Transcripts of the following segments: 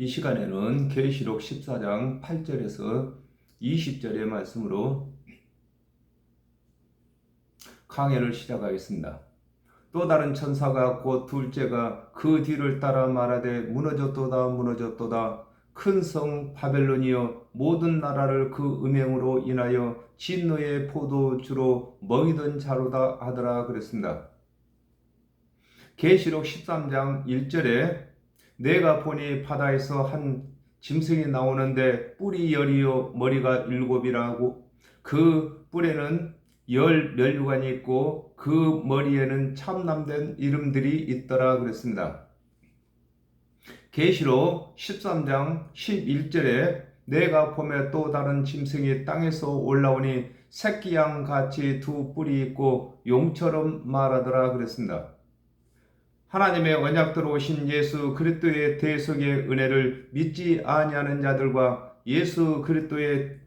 이 시간에는 계시록 14장 8절에서 20절의 말씀으로 강해를 시작하겠습니다. 또 다른 천사가 곧 둘째가 그 뒤를 따라 말하되 무너졌도다 무너졌도다 큰 성 바벨론이여 모든 나라를 그 음행으로 인하여 진노의 포도주로 먹이던 자로다 하더라 그랬습니다. 계시록 13장 1절에 내가 보니 바다에서 한 짐승이 나오는데 뿔이 열이요 머리가 일곱이라고 그 뿔에는 열 면류관이 있고 그 머리에는 참남된 이름들이 있더라 그랬습니다. 계시록 13장 11절에 내가 보며 또 다른 짐승이 땅에서 올라오니 새끼 양 같이 두 뿔이 있고 용처럼 말하더라 그랬습니다. 하나님의 언약대로 오신 예수 그리스도의 대속의 은혜를 믿지 아니하는 자들과 예수 그리스도의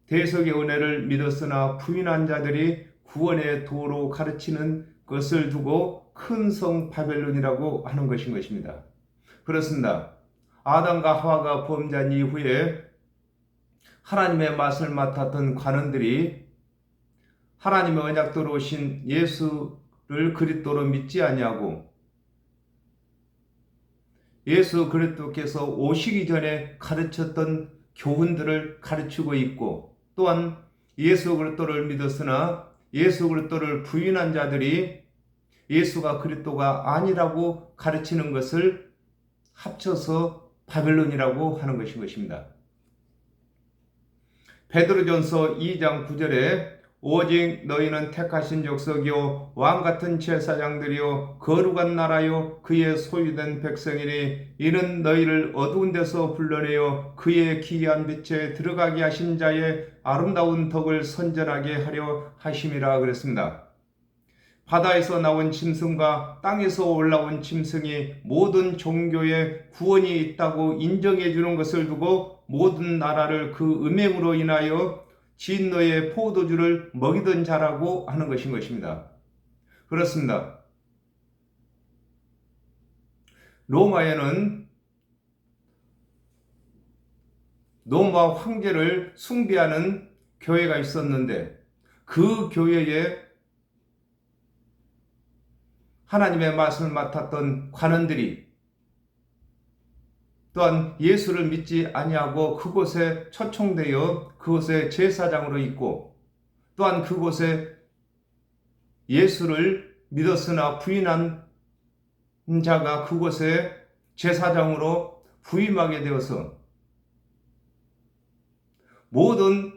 대속의 은혜를 믿었으나 부인한 자들이 구원의 도로 가르치는 것을 두고 큰 성 바벨론이라고 하는 것입니다. 그렇습니다. 아담과 하와가 범죄한 이후에 하나님의 맛을 맡았던 관원들이 하나님의 언약대로 오신 예수를 그리스도로 믿지 아니하고 예수 그리스도께서 오시기 전에 가르쳤던 교훈들을 가르치고 있고 또한 예수 그리스도를 믿었으나 예수 그리스도를 부인한 자들이 예수가 그리스도가 아니라고 가르치는 것을 합쳐서 바벨론이라고 하는 것입니다. 베드로전서 2장 9절에 오직 너희는 택하신 족속이요 왕같은 제사장들이요 거룩한 나라요 그의 소유된 백성이니 이는 너희를 어두운 데서 불러내어 그의 기이한 빛에 들어가게 하신 자의 아름다운 덕을 선전하게 하려 하심이라 그랬습니다. 바다에서 나온 짐승과 땅에서 올라온 짐승이 모든 종교에 구원이 있다고 인정해 주는 것을 두고 모든 나라를 그 음행으로 인하여 진노의 포도주를 먹이던 자라고 하는 것입니다. 그렇습니다. 로마에는 로마 황제를 숭배하는 교회가 있었는데 그 교회에 하나님의 맛을 맡았던 관원들이 또한 예수를 믿지 아니하고 그곳에 초청되어 그곳에 제사장으로 있고 또한 그곳에 예수를 믿었으나 부인한 자가 그곳에 제사장으로 부임하게 되어서 모든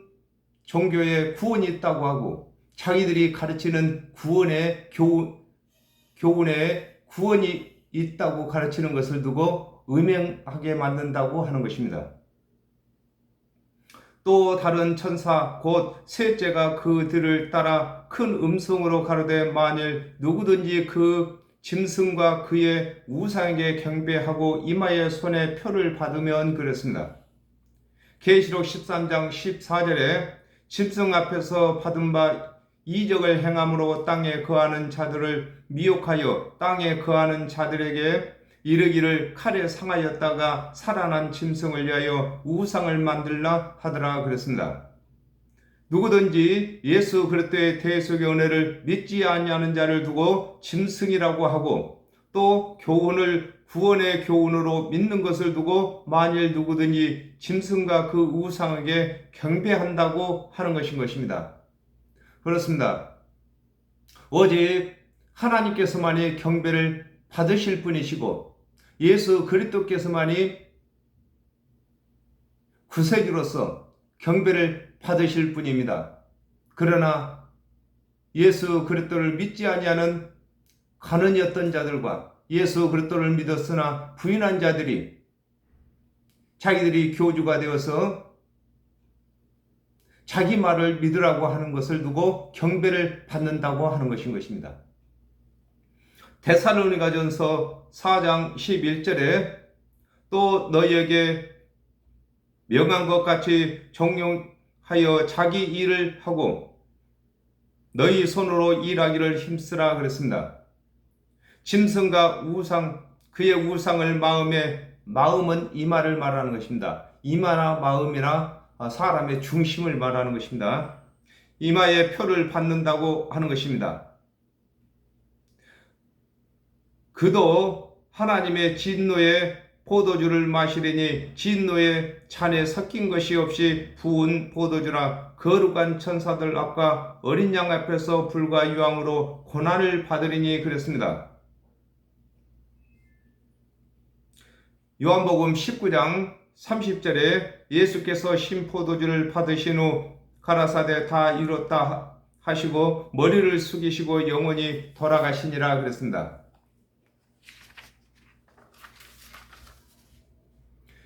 종교에 구원이 있다고 하고 자기들이 가르치는 구원의 교훈에 구원이 있다고 가르치는 것을 두고 음행하게 만든다고 하는 것입니다. 또 다른 천사 곧 셋째가 그들을 따라 큰 음성으로 가로되 만일 누구든지 그 짐승과 그의 우상에게 경배하고 이마에 손에 표를 받으면 그랬습니다. 계시록 13장 14절에 짐승 앞에서 받은 바 이적을 행함으로 땅에 거하는 자들을 미혹하여 땅에 거하는 자들에게 이르기를 칼에 상하였다가 살아난 짐승을 위하여 우상을 만들라 하더라 그랬습니다. 누구든지 예수 그리스도의 대속의 은혜를 믿지 아니하는 자를 두고 짐승이라고 하고 또 교훈을 구원의 교훈으로 믿는 것을 두고 만일 누구든지 짐승과 그 우상에게 경배한다고 하는 것입니다. 그렇습니다. 오직 하나님께서만이 경배를 받으실 분이시고 예수 그리스도께서만이 구세주로서 경배를 받으실 분입니다. 그러나 예수 그리스도를 믿지 아니하는 관원이었던 자들과 예수 그리스도를 믿었으나 부인한 자들이 자기들이 교주가 되어서 자기 말을 믿으라고 하는 것을 두고 경배를 받는다고 하는 것입니다. 데살로니가전서 4장 11절에 또 너희에게 명한 것 같이 종용하여 자기 일을 하고 너희 손으로 일하기를 힘쓰라 그랬습니다. 짐승과 우상 그의 우상을 마음에 마음은 이마를 말하는 것입니다. 이마나 마음이나 사람의 중심을 말하는 것입니다. 이마에 표를 받는다고 하는 것입니다. 그도 하나님의 진노의 포도주를 마시리니 진노의 잔에 섞인 것이 없이 부은 포도주라. 거룩한 천사들 앞과 어린 양 앞에서 불과 유황으로 고난을 받으리니 그랬습니다. 요한복음 19장 30절에 예수께서 신포도주를 받으신 후 가라사대 다 이뤘다 하시고 머리를 숙이시고 영원히 돌아가시니라 그랬습니다.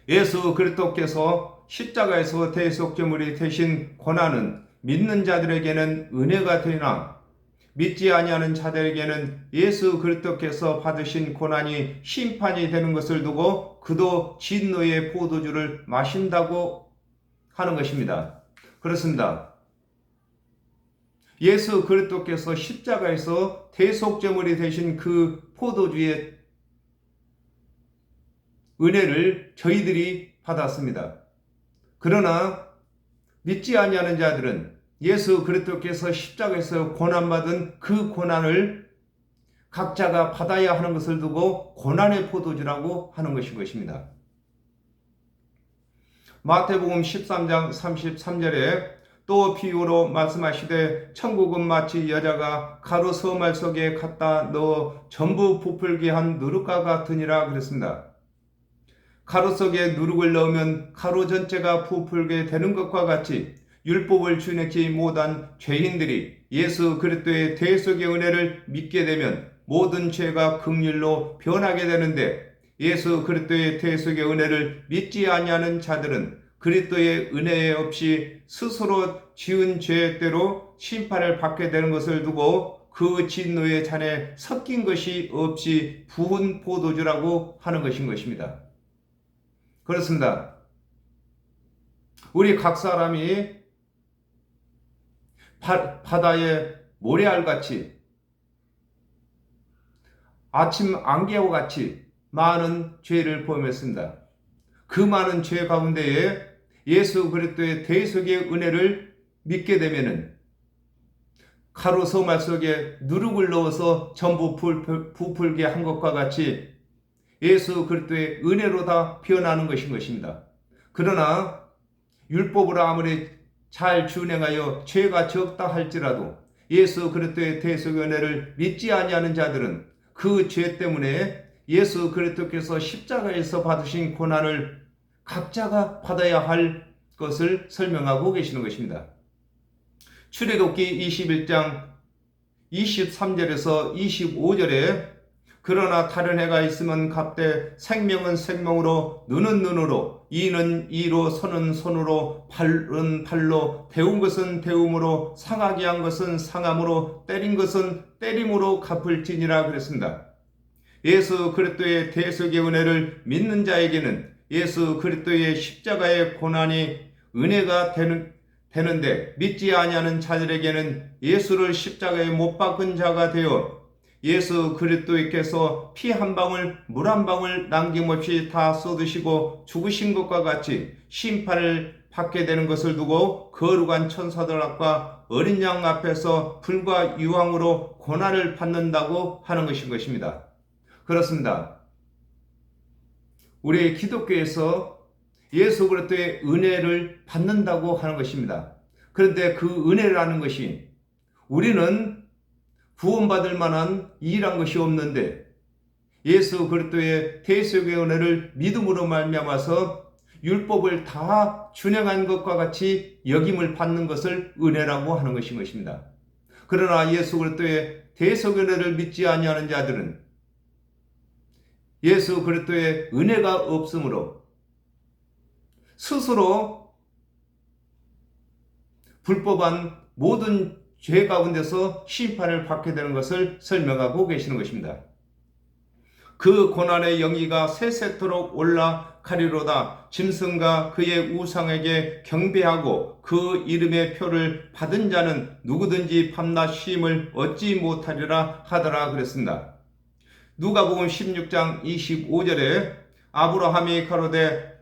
예수 그리스도께서 십자가에서 대속제물이 되신 고난은 믿는 자들에게는 은혜가 되나 믿지 아니하는 자들에게는 예수 그리스도께서 받으신 고난이 심판이 되는 것을 두고 그도 진노의 포도주를 마신다고 하는 것입니다. 그렇습니다. 예수 그리스도께서 십자가에서 대속제물이 되신 그 포도주의 은혜를 저희들이 받았습니다. 그러나 믿지 아니하는 자들은 예수 그리스도께서 십자가에서 고난받은 그 고난을 각자가 받아야 하는 것을 두고 고난의 포도주라고 하는 것입니다. 마태복음 13장 33절에 또 비유로 말씀하시되 천국은 마치 여자가 가루 서말 속에 갖다 넣어 전부 부풀게 한 누룩과 같으니라 그랬습니다. 가루 속에 누룩을 넣으면 가루 전체가 부풀게 되는 것과 같이 율법을 준행치 못한 죄인들이 예수 그리스도의 대속의 은혜를 믿게 되면 모든 죄가 긍휼로 변하게 되는데 예수 그리스도의 대속의 은혜를 믿지 아니하는 자들은 그리스도의 은혜 없이 스스로 지은 죄대로 심판을 받게 되는 것을 두고 그 진노의 잔에 섞인 것이 없이 부은 포도주라고 하는 것입니다. 그렇습니다. 우리 각 사람이 바다의 모래알같이 아침 안개와 같이 많은 죄를 범했습니다. 그 많은 죄 가운데에 예수 그리스도의 대속의 은혜를 믿게 되면은 가루 서말 속에 누룩을 넣어서 전부 부풀게 한 것과 같이 예수 그리스도의 은혜로 다 변하는 것입니다. 그러나 율법으로 아무리 잘 준행하여 죄가 적다 할지라도 예수 그리스도의 대속의 은혜를 믿지 아니하는 자들은 그 죄 때문에 예수 그리스도께서 십자가에서 받으신 고난을 각자가 받아야 할 것을 설명하고 계시는 것입니다. 출애굽기 21장 23절에서 25절에 그러나 다른 해가 있으면 갑되 생명은 생명으로 눈은 눈으로 이는 이로 손은 손으로 팔은 팔로 데운 것은 데움으로 상하게 한 것은 상함으로 때린 것은 때림으로 갚을지니라 그랬습니다. 예수 그리스도의 대속의 은혜를 믿는 자에게는 예수 그리스도의 십자가의 고난이 은혜가 되는데 믿지 아니하는 자들에게는 예수를 십자가에 못 박은 자가 되어 예수 그리스도께서 피 한 방울 물 한 방울 남김없이 다 쏟으시고 죽으신 것과 같이 심판을 받게 되는 것을 두고 거룩한 천사들 앞과 어린 양 앞에서 불과 유황으로 고난을 받는다고 하는 것입니다. 그렇습니다. 우리 기독교에서 예수 그리스도의 은혜를 받는다고 하는 것입니다. 그런데 그 은혜라는 것이 우리는 구원받을 만한 일한 것이 없는데 예수 그리스도의 대속의 은혜를 믿음으로 말미암아서 율법을 다 준행한 것과 같이 역임을 받는 것을 은혜라고 하는 것입니다. 그러나 예수 그리스도의 대속의 은혜를 믿지 아니하는 자들은 예수 그리스도의 은혜가 없으므로 스스로 불법한 모든 죄 가운데서 심판을 받게 되는 것을 설명하고 계시는 것입니다. 그 고난의 영이가 세세토록 올라가리로다. 짐승과 그의 우상에게 경배하고 그 이름의 표를 받은 자는 누구든지 밤낮 쉼을 얻지 못하리라 하더라 그랬습니다. 누가복음 16장 25절에 아브라함이 가로되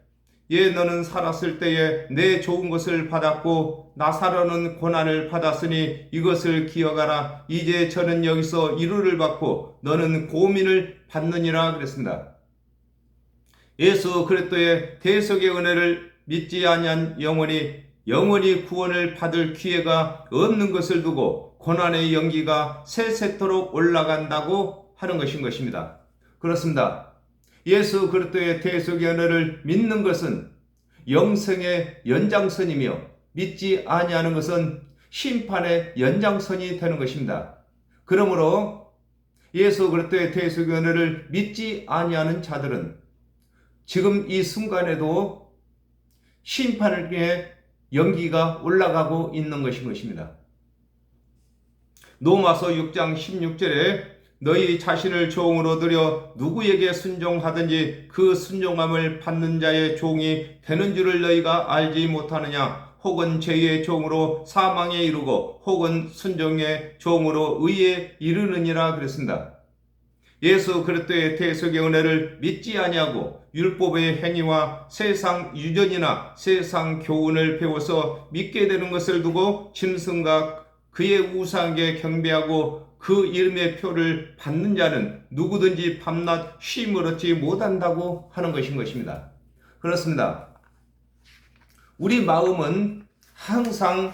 예 너는 살았을 때에 내 좋은 것을 받았고 나사로는 고난을 받았으니 이것을 기억하라. 이제 저는 여기서 이루를 받고 너는 고민을 받느니라 그랬습니다. 예수 그리스도의 대속의 은혜를 믿지 아니한 영원히 구원을 받을 기회가 없는 것을 두고 고난의 연기가 새새토록 올라간다고 하는 것입니다. 그렇습니다. 예수 그리스도의 대속의 은혜를 믿는 것은 영생의 연장선이며 믿지 아니하는 것은 심판의 연장선이 되는 것입니다. 그러므로 예수 그리스도의 대속의 은혜를 믿지 아니하는 자들은 지금 이 순간에도 심판의 연기가 올라가고 있는 것입니다. 로마서 6장 16절에 너희 자신을 종으로 들여 누구에게 순종하든지 그 순종함을 받는 자의 종이 되는 줄을 너희가 알지 못하느냐. 혹은 죄의 종으로 사망에 이르고 혹은 순종의 종으로 의에 이르느니라 그랬습니다. 예수 그리스도의 대속의 은혜를 믿지 아니하고 율법의 행위와 세상 유전이나 세상 교훈을 배워서 믿게 되는 것을 두고 짐승과 그의 우상에게 경배하고 그 이름의 표를 받는 자는 누구든지 밤낮 쉼을 얻지 못한다고 하는 것입니다. 그렇습니다. 우리 마음은 항상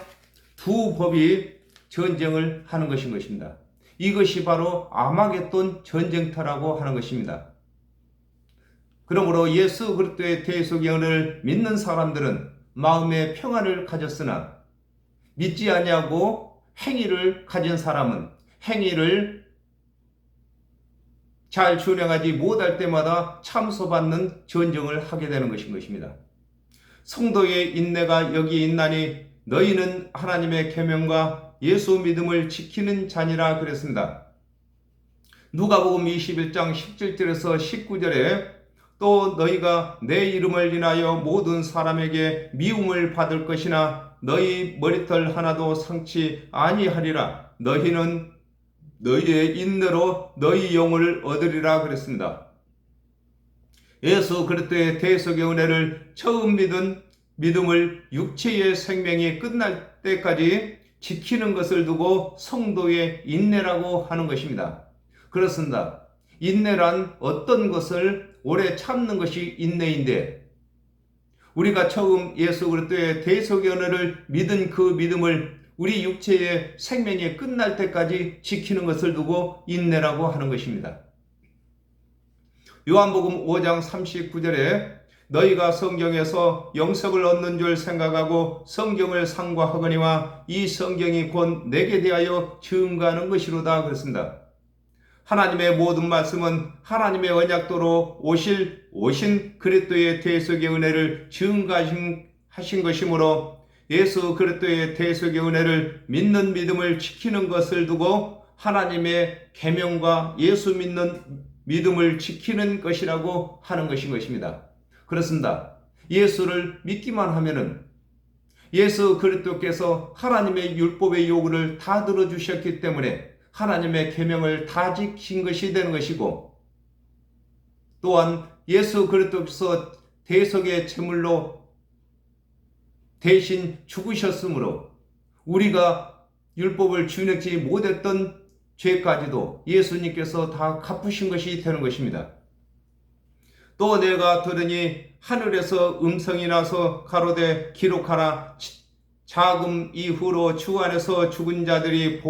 두 법이 전쟁을 하는 것입니다. 이것이 바로 아마겟돈 전쟁터라고 하는 것입니다. 그러므로 예수 그리스도의 대속의 은혜를 믿는 사람들은 마음의 평안을 가졌으나 믿지 아니하고 행위를 가진 사람은 행위를 잘 준행하지 못할 때마다 참소받는 전쟁을 하게 되는 것입니다. 성도의 인내가 여기 있나니 너희는 하나님의 계명과 예수 믿음을 지키는 자니라 그랬습니다. 누가복음 21장 17절에서 19절에 또 너희가 내 이름을 인하여 모든 사람에게 미움을 받을 것이나 너희 머리털 하나도 상치 아니하리라. 너희는 너희의 인내로 너희 영혼을 얻으리라 그랬습니다. 예수 그리스도의 대속의 은혜를 처음 믿은 믿음을 육체의 생명이 끝날 때까지 지키는 것을 두고 성도의 인내라고 하는 것입니다. 그렇습니다. 인내란 어떤 것을 오래 참는 것이 인내인데 우리가 처음 예수 그리스도의 대속의 은혜를 믿은 그 믿음을 우리 육체의 생명이 끝날 때까지 지키는 것을 두고 인내라고 하는 것입니다. 요한복음 5장 39절에 너희가 성경에서 영생을 얻는 줄 생각하고 성경을 상고하거니와 이 성경이 곧 내게 대하여 증거하는 것이로다 그랬습니다. 하나님의 모든 말씀은 하나님의 언약도로 오신 그리스도의 대속의 은혜를 증거하신 것이므로 예수 그리스도의 대속의 은혜를 믿는 믿음을 지키는 것을 두고 하나님의 계명과 예수 믿는 믿음을 지키는 것이라고 하는 것입니다. 그렇습니다. 예수를 믿기만 하면은 예수 그리스도께서 하나님의 율법의 요구를 다 들어주셨기 때문에 하나님의 계명을 다 지킨 것이 되는 것이고 또한 예수 그리스도께서 대속의 제물로 대신 죽으셨으므로 우리가 율법을 준행치 못했던 죄까지도 예수님께서 다 갚으신 것이 되는 것입니다. 또 내가 들으니 하늘에서 음성이 나서 가로되 기록하라. 자금 이후로 주 안에서 죽은 자들이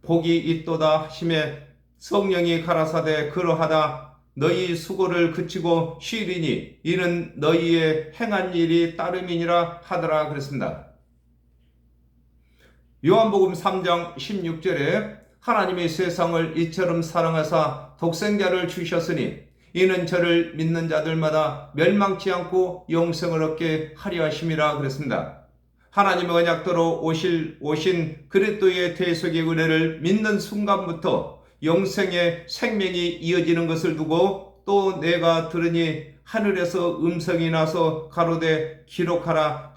복이 있도다 하시매 성령이 가라사대 그러하다. 너희 수고를 그치고 쉬리니 이는 너희의 행한 일이 따름이니라 하더라 그랬습니다. 요한복음 3장 16절에 하나님이 세상을 이처럼 사랑하사 독생자를 주셨으니 이는 저를 믿는 자들마다 멸망치 않고 영생을 얻게 하려 하심이라 그랬습니다. 하나님의 언약도로 오신 그리스도의 대속의 은혜를 믿는 순간부터 영생의 생명이 이어지는 것을 두고 또 내가 들으니 하늘에서 음성이 나서 가로되 기록하라.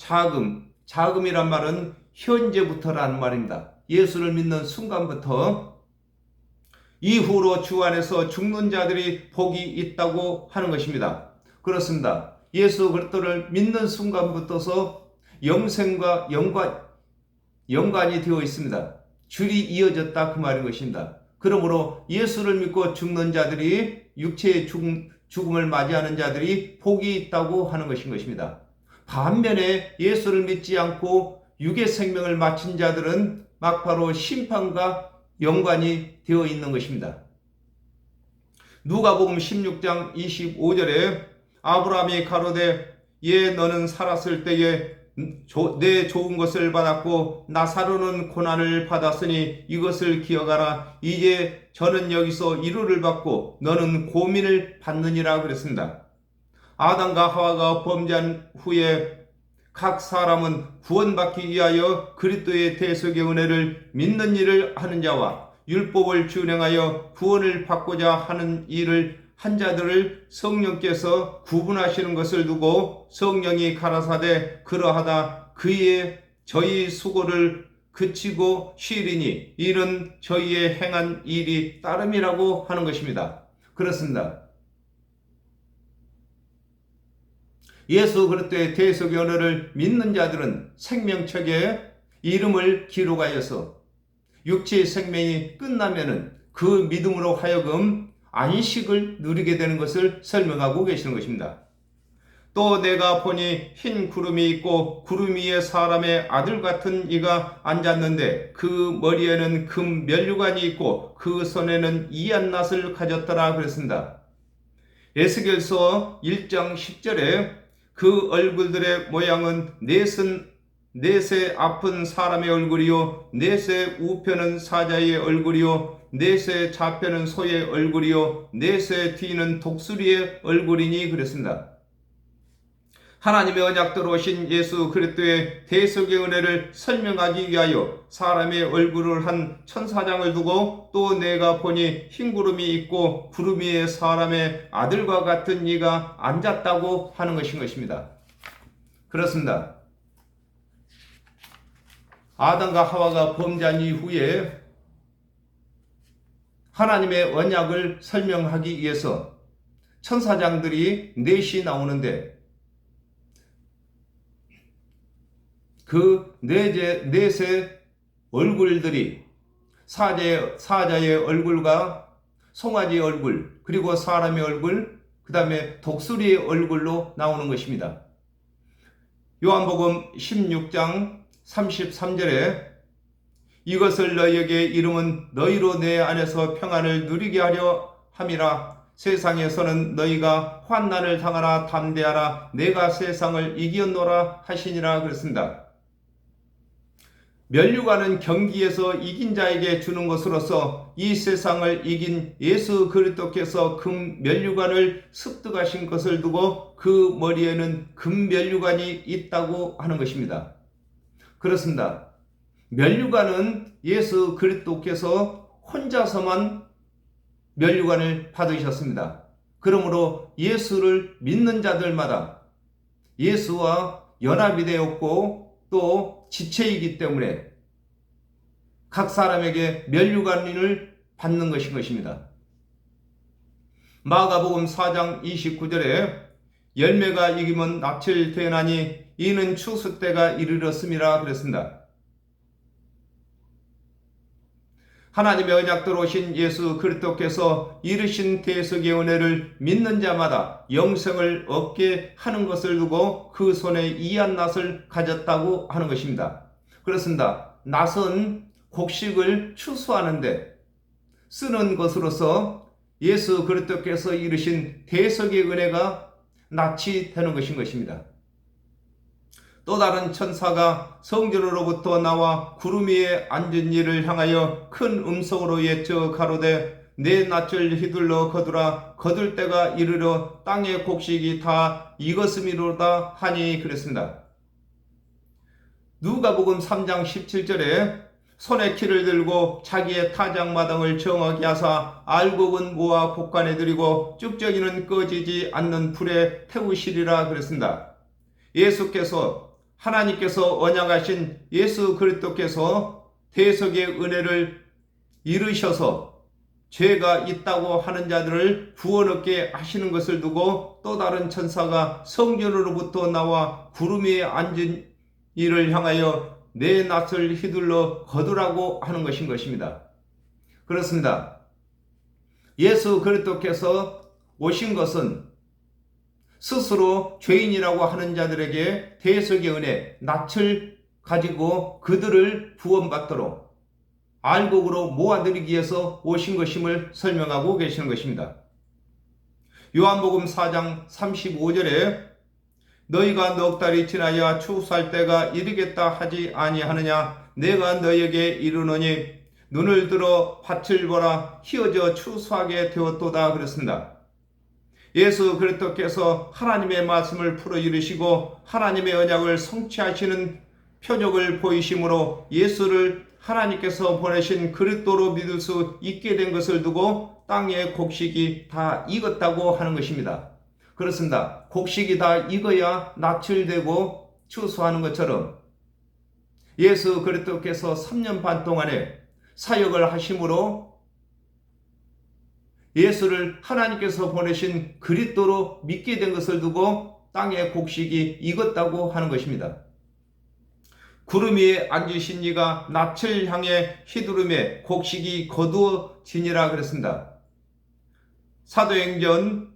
자금이란 말은 현재부터라는 말입니다. 예수를 믿는 순간부터 이후로 주 안에서 죽는 자들이 복이 있다고 하는 것입니다. 그렇습니다. 예수 그리스도를 믿는 순간부터서 영생과 연관이 되어 있습니다. 줄이 이어졌다 그 말인 것입니다. 그러므로 예수를 믿고 죽는 자들이 육체의 죽음을 맞이하는 자들이 복이 있다고 하는 것입니다. 반면에 예수를 믿지 않고 육의 생명을 마친 자들은 막바로 심판과 연관이 되어 있는 것입니다. 누가복음 16장 25절에 아브라함이 가로되 예 너는 살았을 때에 내 좋은 것을 받았고 나사로는 고난을 받았으니 이것을 기억하라. 이제 저는 여기서 위로를 받고 너는 고민을 받느니라 그랬습니다. 아담과 하와가 범죄한 후에 각 사람은 구원받기 위하여 그리스도의 대속의 은혜를 믿는 일을 하는 자와 율법을 준행하여 구원을 받고자 하는 일을 한 자들을 성령께서 구분하시는 것을 두고 성령이 가라사대 그러하다 그의 저희 수고를 그치고 쉬리니 이는 저희의 행한 일이 따름이라고 하는 것입니다. 그렇습니다. 예수 그리스도의 대속의 은혜를 믿는 자들은 생명책에 이름을 기록하여서 육체의 생명이 끝나면은 그 믿음으로 하여금 안식을 누리게 되는 것을 설명하고 계시는 것입니다. 또 내가 보니 흰 구름이 있고 구름 위에 사람의 아들 같은 이가 앉았는데 그 머리에는 금 면류관이 있고 그 손에는 이한 낫을 가졌더라 그랬습니다. 에스겔서 1장 10절에 그 얼굴들의 모양은 넷의 아픈 사람의 얼굴이요 넷의 우편은 사자의 얼굴이요 넷의 좌편은 소의 얼굴이요 넷의 뒤는 독수리의 얼굴이니 그랬습니다. 하나님의 언약대로 오신 예수 그리스도의 대속의 은혜를 설명하기 위하여 사람의 얼굴을 한 천사장을 두고 또 내가 보니 흰 구름이 있고 구름 위에 사람의 아들과 같은 이가 앉았다고 하는 것입니다. 그렇습니다. 아담과 하와가 범죄한 이후에 하나님의 언약을 설명하기 위해서 천사장들이 넷이 나오는데 그 넷의 얼굴들이 사자의 얼굴과 송아지의 얼굴 그리고 사람의 얼굴 그 다음에 독수리의 얼굴로 나오는 것입니다. 요한복음 16장 33절에 이것을 너희에게 이름은 너희로 내 안에서 평안을 누리게 하려 함이라. 세상에서는 너희가 환난을 당하라 담대하라 내가 세상을 이겼노라 하시니라 그랬습니다. 면류관은 경기에서 이긴 자에게 주는 것으로서 이 세상을 이긴 예수 그리스도께서 금 면류관을 습득하신 것을 두고 그 머리에는 금 면류관이 있다고 하는 것입니다. 그렇습니다. 면류관은 예수 그리스도께서 혼자서만 면류관을 받으셨습니다. 그러므로 예수를 믿는 자들마다 예수와 연합이 되었고 또 지체이기 때문에 각 사람에게 면류관을 받는 것인 것입니다. 마가복음 4장 29절에 열매가 익으면 낯을 되나니 이는 추수 때가 이르렀음이라 그랬습니다. 하나님의 언약대로 오신 예수 그리스도께서 이르신 대속의 은혜를 믿는 자마다 영생을 얻게 하는 것을 두고 그 손에 이한 낫을 가졌다고 하는 것입니다. 그렇습니다. 낫은 곡식을 추수하는데 쓰는 것으로서 예수 그리스도께서 이르신 대속의 은혜가 낫이 되는 것인 것입니다. 또 다른 천사가 성전으로부터 나와 구름 위에 앉은 이를 향하여 큰 음성으로 외쳐 가로되 내 낯을 휘둘러 거두라 거둘 때가 이르러 땅의 곡식이 다 익었음이로다 하니 그랬습니다. 누가복음 3장 17절에 손에 키를 들고 자기의 타작마당을 정하게 하사 알곡은 모아 곡간에 들이고 쭉저기는 꺼지지 않는 불에 태우시리라 그랬습니다. 하나님께서 언약하신 예수 그리스도께서 대속의 은혜를 이루셔서 죄가 있다고 하는 자들을 구원 얻게 하시는 것을 두고 또 다른 천사가 성전으로부터 나와 구름 위에 앉은 이를 향하여 내 낯을 휘둘러 거두라고 하는 것인 것입니다. 그렇습니다. 예수 그리스도께서 오신 것은 스스로 죄인이라고 하는 자들에게 대속의 은혜, 낯을 가지고 그들을 구원받도록 알곡으로 모아들이기 위해서 오신 것임을 설명하고 계시는 것입니다. 요한복음 4장 35절에 너희가 넉 달이 지나야 추수할 때가 이르겠다 하지 아니하느냐 내가 너희에게 이르노니 눈을 들어 밭을 보라 희어져 추수하게 되었도다 그랬습니다. 예수 그리스도께서 하나님의 말씀을 풀어 이루시고 하나님의 언약을 성취하시는 표적을 보이심으로 예수를 하나님께서 보내신 그리스도로 믿을 수 있게 된 것을 두고 땅의 곡식이 다 익었다고 하는 것입니다. 그렇습니다. 곡식이 다 익어야 낯을 대고 추수하는 것처럼 예수 그리스도께서 3년 반 동안에 사역을 하심으로 예수를 하나님께서 보내신 그리스도로 믿게 된 것을 두고 땅의 곡식이 익었다고 하는 것입니다. 구름 위에 앉으신 이가 낯을 향해 휘두르매 곡식이 거두어지니라 그랬습니다. 사도행전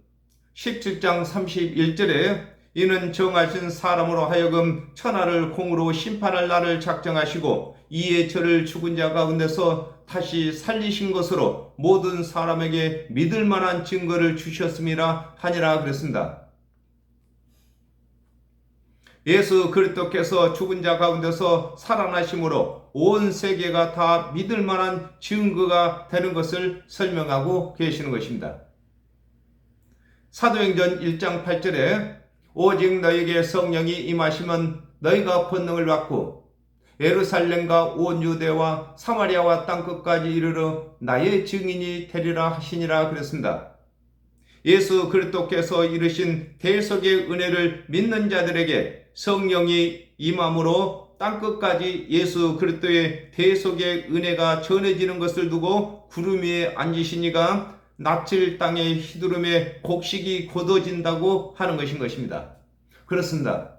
17장 31절에 이는 정하신 사람으로 하여금 천하를 공으로 심판할 날을 작정하시고 이에 저를 죽은 자 가운데서 다시 살리신 것으로 모든 사람에게 믿을 만한 증거를 주셨음이라 하니라 그랬습니다. 예수 그리스도께서 죽은 자 가운데서 살아나심으로 온 세계가 다 믿을 만한 증거가 되는 것을 설명하고 계시는 것입니다. 사도행전 1장 8절에 오직 너희에게 성령이 임하시면 너희가 권능을 받고 예루살렘과 온 유대와 사마리아와 땅끝까지 이르러 나의 증인이 되리라 하시니라 그랬습니다. 예수 그리스도께서 이르신 대속의 은혜를 믿는 자들에게 성령이 임함으로 땅끝까지 예수 그리스도의 대속의 은혜가 전해지는 것을 두고 구름 위에 앉으신 이가 낯을 땅에 휘두르매 곡식이 거둬진다고 하는 것인 것입니다. 그렇습니다.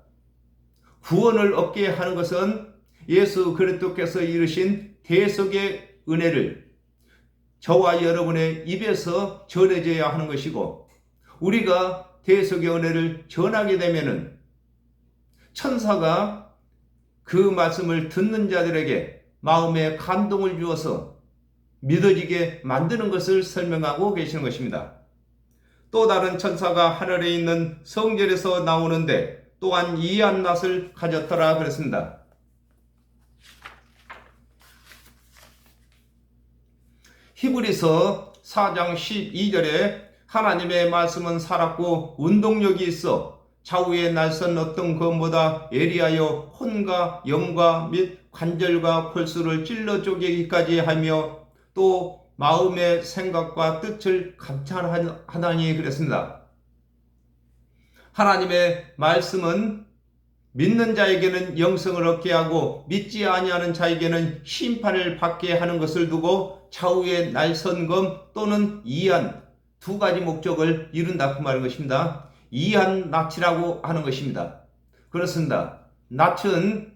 구원을 얻게 하는 것은 예수 그리스도께서 이루신 대속의 은혜를 저와 여러분의 입에서 전해져야 하는 것이고 우리가 대속의 은혜를 전하게 되면은 천사가 그 말씀을 듣는 자들에게 마음에 감동을 주어서 믿어지게 만드는 것을 설명하고 계시는 것입니다. 또 다른 천사가 하늘에 있는 성전에서 나오는데 또한 이한 낯을 가졌더라 그랬습니다. 히브리서 4장 12절에 하나님의 말씀은 살았고 운동력이 있어 좌우의 날선 어떤 것보다 예리하여 혼과 영과 및 관절과 골수를 찔러 쪼개기까지 하며 또 마음의 생각과 뜻을 감찰하다니 그랬습니다. 하나님의 말씀은 믿는 자에게는 영생을 얻게 하고 믿지 아니하는 자에게는 심판을 받게 하는 것을 두고 좌우의 날선검 또는 이한 두 가지 목적을 이룬다 그 말인 것입니다. 이한 낯이라고 하는 것입니다. 그렇습니다. 낯은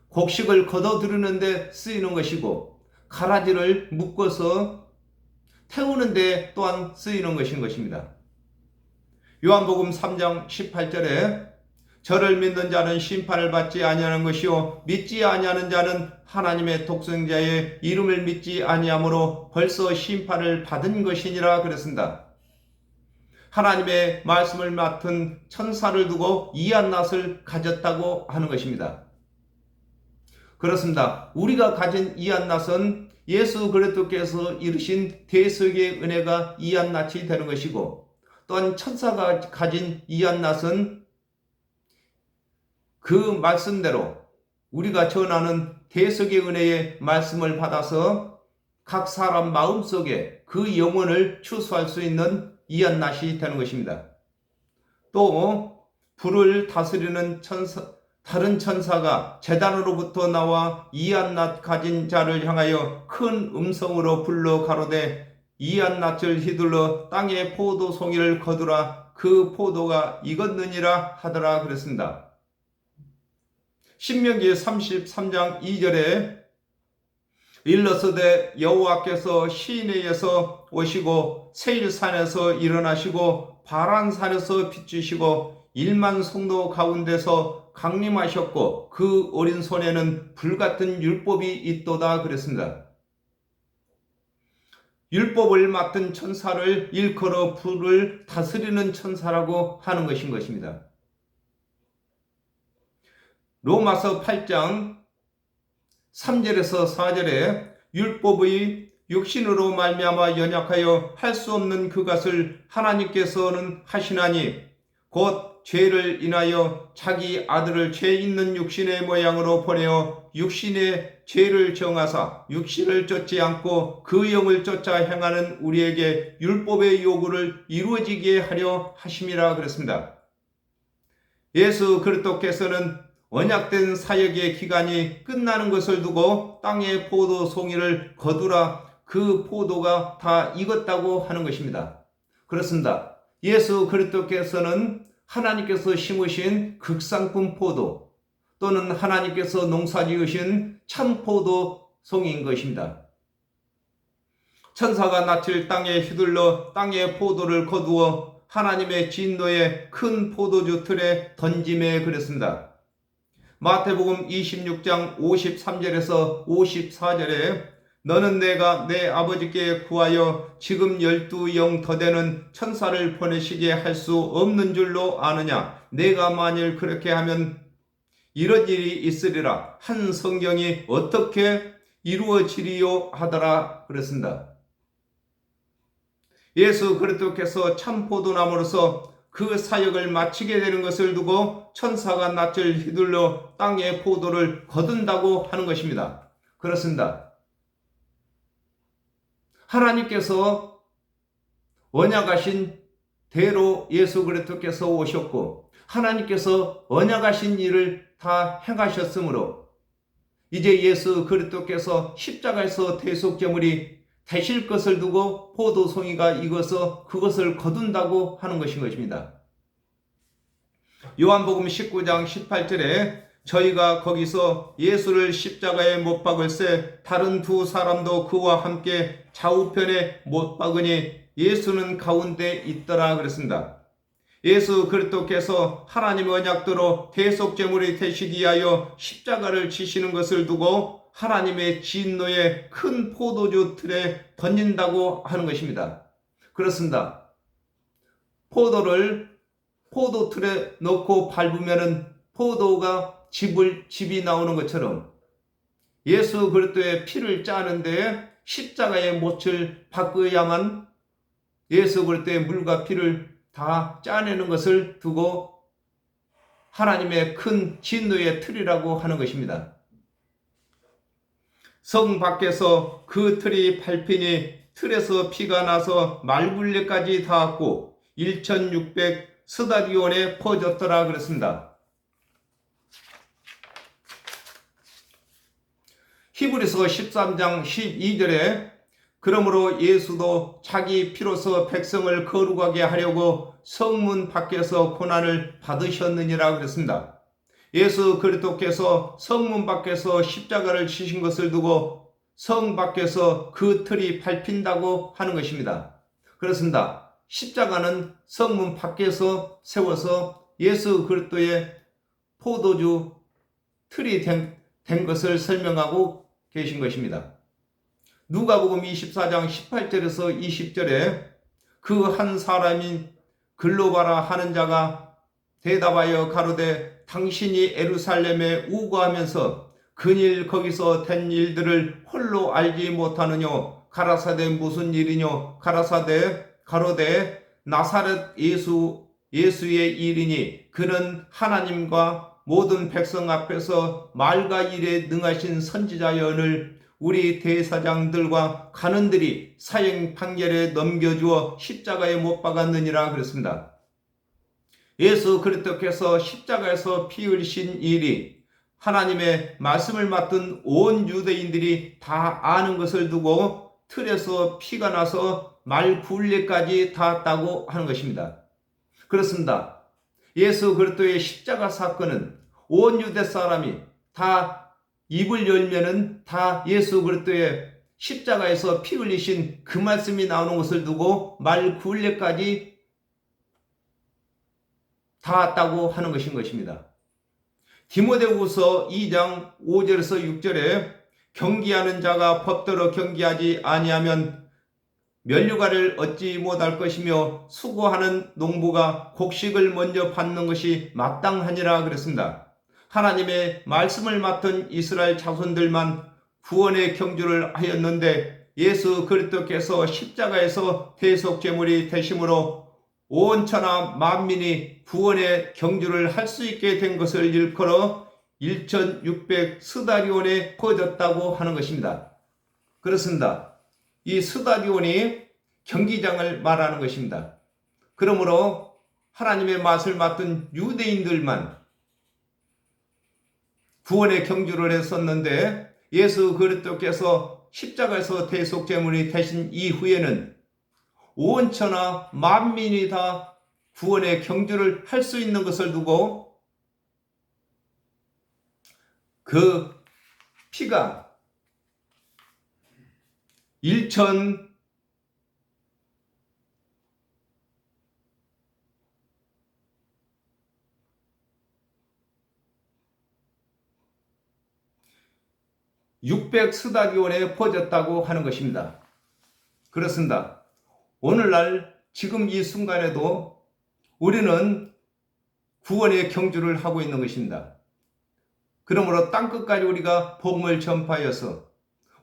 곡식을 걷어들이는데 쓰이는 것이고 가라지를 묶어서 태우는 데 또한 쓰이는 것인 것입니다. 요한복음 3장 18절에 저를 믿는 자는 심판을 받지 아니하는 것이요 믿지 아니하는 자는 하나님의 독생자의 이름을 믿지 아니하므로 벌써 심판을 받은 것이니라 그랬습니다. 하나님의 말씀을 맡은 천사를 두고 이한 낯을 가졌다고 하는 것입니다. 그렇습니다. 우리가 가진 이한 낯은 예수 그리스도께서 이루신 대속의 은혜가 이한 낯이 되는 것이고 또한 천사가 가진 이한 낯은 그 말씀대로 우리가 전하는 대속의 은혜의 말씀을 받아서 각 사람 마음속에 그 영혼을 추수할 수 있는 이한 낯이 되는 것입니다. 또 불을 다스리는 다른 천사가 제단으로부터 나와 이한낫 가진 자를 향하여 큰 음성으로 불러 가로되 이한낫을 휘둘러 땅에 포도송이를 거두라. 그 포도가 익었느니라 하더라 그랬습니다. 신명기 33장 2절에 일러서되 여호와께서 시내에서 오시고 세일산에서 일어나시고 바란산에서 비추시고 1만 성도 가운데서 강림하셨고 그 어린 손에는 불같은 율법이 있도다 그랬습니다. 율법을 맡은 천사를 일컬어 불을 다스리는 천사라고 하는 것입니다. 로마서 8장 3절에서 4절에 율법의 육신으로 말미암아 연약하여 할 수 없는 그것을 하나님께서는 하시나니 곧 죄를 인하여 자기 아들을 죄 있는 육신의 모양으로 보내어 육신의 죄를 정하사 육신을 쫓지 않고 그 영을 쫓아 행하는 우리에게 율법의 요구를 이루어지게 하려 하심이라 그랬습니다. 예수 그리스도께서는 언약된 사역의 기간이 끝나는 것을 두고 땅의 포도 송이를 거두라. 그 포도가 다 익었다고 하는 것입니다. 그렇습니다. 예수 그리스도께서는 하나님께서 심으신 극상품 포도 또는 하나님께서 농사지으신 참 포도 송이인 것입니다. 천사가 낯을 땅에 휘둘러 땅의 포도를 거두어 하나님의 진노의 큰 포도주 틀에 던짐에 그랬습니다. 마태복음 26장 53절에서 54절에 너는 내가 내 아버지께 구하여 지금 12영 더 되는 천사를 보내시게 할 수 없는 줄로 아느냐. 내가 만일 그렇게 하면 이런 일이 있으리라. 한 성경이 어떻게 이루어지리요 하더라 그랬습니다. 예수 그리스도께서 참 포도나무로서 그 사역을 마치게 되는 것을 두고 천사가 낯을 휘둘러 땅의 포도를 거둔다고 하는 것입니다. 그렇습니다. 하나님께서 언약하신 대로 예수 그리스도께서 오셨고 하나님께서 언약하신 일을 다 행하셨으므로 이제 예수 그리스도께서 십자가에서 대속제물이 되실 것을 두고 포도송이가 익어서 그것을 거둔다고 하는 것입니다. 요한복음 19장 18절에 저희가 거기서 예수를 십자가에 못 박을새 다른 두 사람도 그와 함께 좌우편에 못 박으니 예수는 가운데 있더라 그랬습니다. 예수 그리스도께서 하나님 언약대로 대속제물이 되시기 위하여 십자가를 지시는 것을 두고 하나님의 진노의 큰 포도주 틀에 던진다고 하는 것입니다. 그렇습니다. 포도를 포도 틀에 넣고 밟으면은 포도가 즙이 나오는 것처럼 예수 그리스도의 피를 짜는데 십자가의 못을 바꿔야만 예수 그리스도의 물과 피를 다 짜내는 것을 두고 하나님의 큰 진노의 틀이라고 하는 것입니다. 성 밖에서 그 틀이 밟히니 틀에서 피가 나서 말굴레까지 닿았고 1600 스다디온에 퍼졌더라 그랬습니다. 히브리서 13장 12절에 그러므로 예수도 자기 피로서 백성을 거룩하게 하려고 성문 밖에서 고난을 받으셨느니라 그랬습니다. 예수 그리스도께서 성문 밖에서 십자가를 지신 것을 두고 성 밖에서 그 틀이 밟힌다고 하는 것입니다. 그렇습니다. 십자가는 성문 밖에서 세워서 예수 그리스도의 포도주 틀이 된 것을 설명하고 계신 것입니다. 누가복음 24장 18절에서 20절에 그 한 사람인 글로바라 하는 자가 대답하여 가로되 당신이 에루살렘에 우거하면서 근일 거기서 된 일들을 홀로 알지 못하느뇨. 가라사대 무슨 일이뇨. 가로되 나사렛 예수의 일이니 그는 하나님과 모든 백성 앞에서 말과 일에 능하신 선지자여를 우리 대사장들과 간원들이 사형 판결에 넘겨주어 십자가에 못 박았느니라 그랬습니다. 예수 그리스도께서 십자가에서 피 흘리신 일이 하나님의 말씀을 맡은 온 유대인들이 다 아는 것을 두고 틀에서 피가 나서 말 굴레까지 닿았다고 하는 것입니다. 그렇습니다. 예수 그리스도의 십자가 사건은 온 유대 사람이 다 입을 열면은 다 예수 그리스도의 십자가에서 피 흘리신 그 말씀이 나오는 것을 두고 말 굴레까지 닿았다고 하는 것인 것입니다. 디모데후서 2장 5절에서 6절에 경기하는 자가 법대로 경기하지 아니하면 면류관을 얻지 못할 것이며 수고하는 농부가 곡식을 먼저 받는 것이 마땅하니라 그랬습니다. 하나님의 말씀을 맡은 이스라엘 자손들만 구원의 경주를 하였는데 예수 그리스도께서 십자가에서 대속제물이 되심으로 온 천하 만민이 구원의 경주를 할 수 있게 된 것을 일컬어 1600 스다리온에 퍼졌다고 하는 것입니다. 그렇습니다. 이 스다리온이 경기장을 말하는 것입니다. 그러므로 하나님의 맛을 맡은 유대인들만 구원의 경주를 했었는데 예수 그리스도께서 십자가에서 대속제물이 되신 이후에는 온 천하 만민이 다 구원의 경주를 할 수 있는 것을 두고 그 피가 1600 스다디온에 퍼졌다고 하는 것입니다. 그렇습니다. 오늘날 지금 이 순간에도 우리는 구원의 경주를 하고 있는 것입니다. 그러므로 땅끝까지 우리가 복음을 전파하여서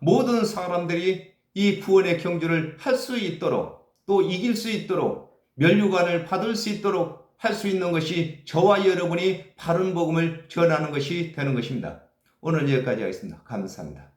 모든 사람들이 이 구원의 경주를 할 수 있도록 또 이길 수 있도록 면류관을 받을 수 있도록 할 수 있는 것이 저와 여러분이 바른 복음을 전하는 것이 되는 것입니다. 오늘 여기까지 하겠습니다. 감사합니다.